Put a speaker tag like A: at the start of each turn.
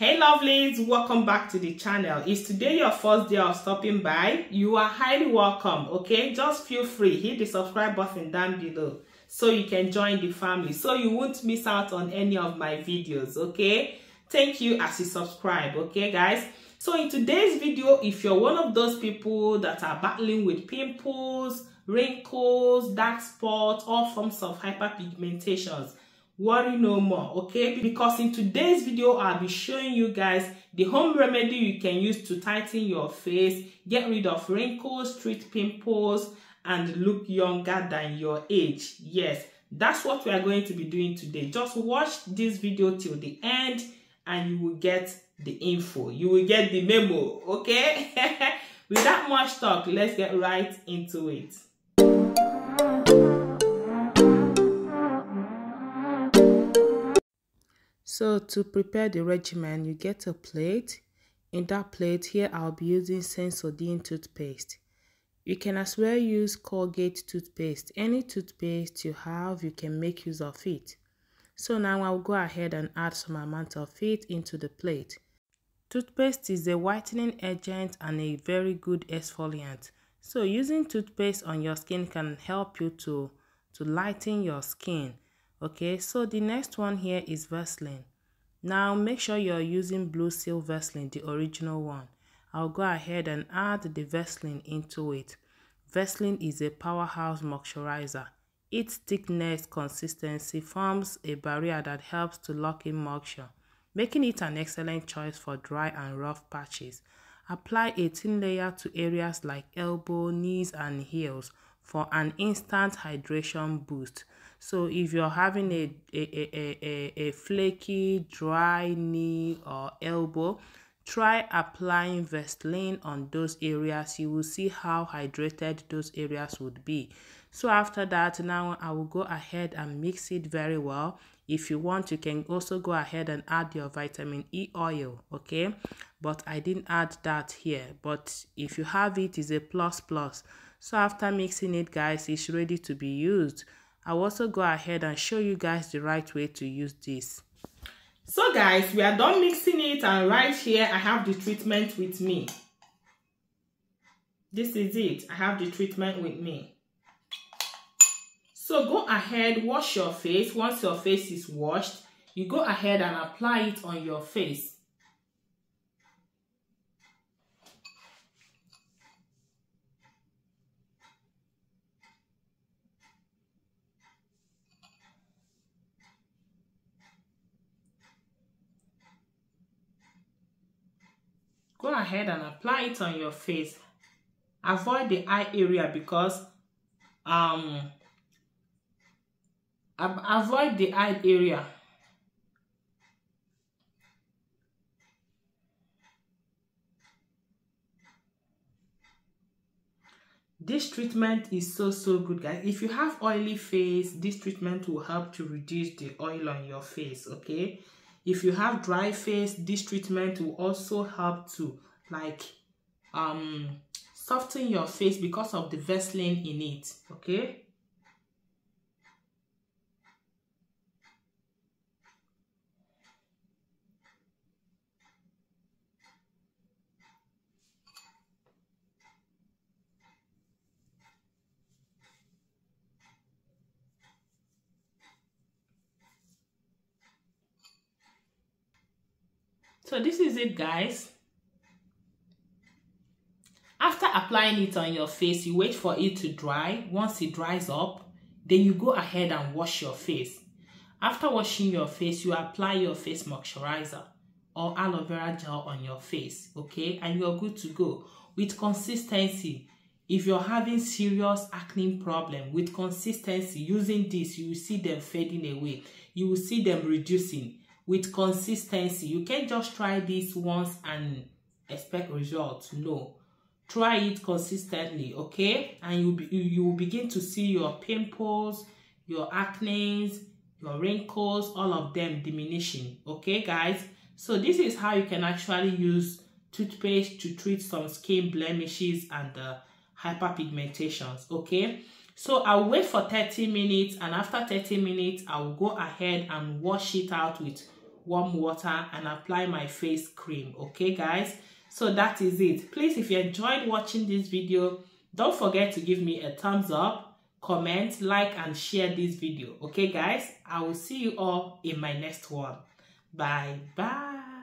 A: Hey lovelies, welcome back to the channel. Is today your first day of stopping by? You are highly welcome. Okay, just feel free, hit the subscribe button down below so you can join the family, so you won't miss out on any of my videos. Okay, thank you as you subscribe. Okay guys, so in today's video, if you're one of those people that are battling with pimples, wrinkles, dark spots, all forms of hyperpigmentations, worry no more, okay? Because in today's video, I'll be showing you guys the home remedy you can use to tighten your face, get rid of wrinkles, treat pimples, and look younger than your age. Yes, that's what we are going to be doing today. Just watch this video till the end and you will get the info. You will get the memo, okay? Without much talk, let's get right into it. So to prepare the regimen, you get a plate. In that plate here, I'll be using Sensodyne toothpaste. You can as well use Colgate toothpaste. Any toothpaste you have, you can make use of it. So now I'll go ahead and add some amount of it into the plate. Toothpaste is a whitening agent and a very good exfoliant. So using toothpaste on your skin can help you to lighten your skin. Okay, so the next one here is Vaseline. Now make sure you're using Blue Seal Vaseline, the original one. I'll go ahead and add the Vaseline into it. Vaseline is a powerhouse moisturizer. Its thickness consistency forms a barrier that helps to lock in moisture, making it an excellent choice for dry and rough patches. Apply a thin layer to areas like elbow, knees, and heels for an instant hydration boost. So if you're having a flaky, dry knee or elbow, try applying Vaseline on those areas. You will see how hydrated those areas would be. So after that, now I will go ahead and mix it very well. If you want, you can also go ahead and add your vitamin E oil, okay? But I didn't add that here. But if you have it, it's a plus. So after mixing it, guys, it's ready to be used. I'll also go ahead and show you guys the right way to use this. So guys, we are done mixing it, and right here I have the treatment with me. This is it. I have the treatment with me. So go ahead, wash your face. Once your face is washed, you go ahead and apply it on your face. Go ahead and apply it on your face. Avoid the eye area because avoid the eye area. This treatment is so good, guys. If you have oily face, this treatment will help to reduce the oil on your face, okay? If you have dry face, this treatment will also help to soften your face because of the Vaseline in it, okay? So this is it, guys. After applying it on your face, you wait for it to dry. Once it dries up, then you go ahead and wash your face. After washing your face, you apply your face moisturizer or aloe vera gel on your face, okay? And you're good to go. With consistency, if you're having serious acne problem, with consistency, using this, you will see them fading away. You will see them reducing. With consistency, you can't just try this once and expect results. No, try it consistently, okay? And you will begin to see your pimples, your acne, your wrinkles, all of them diminishing, okay guys? So this is how you can actually use toothpaste to treat some skin blemishes and hyperpigmentations, okay? So I'll wait for 30 minutes, and after 30 minutes, I will go ahead and wash it out with warm water and apply my face cream. Okay guys, so that is it. Please, if you enjoyed watching this video, don't forget to give me a thumbs up, comment, like and share this video. Okay guys, I will see you all in my next one. Bye bye.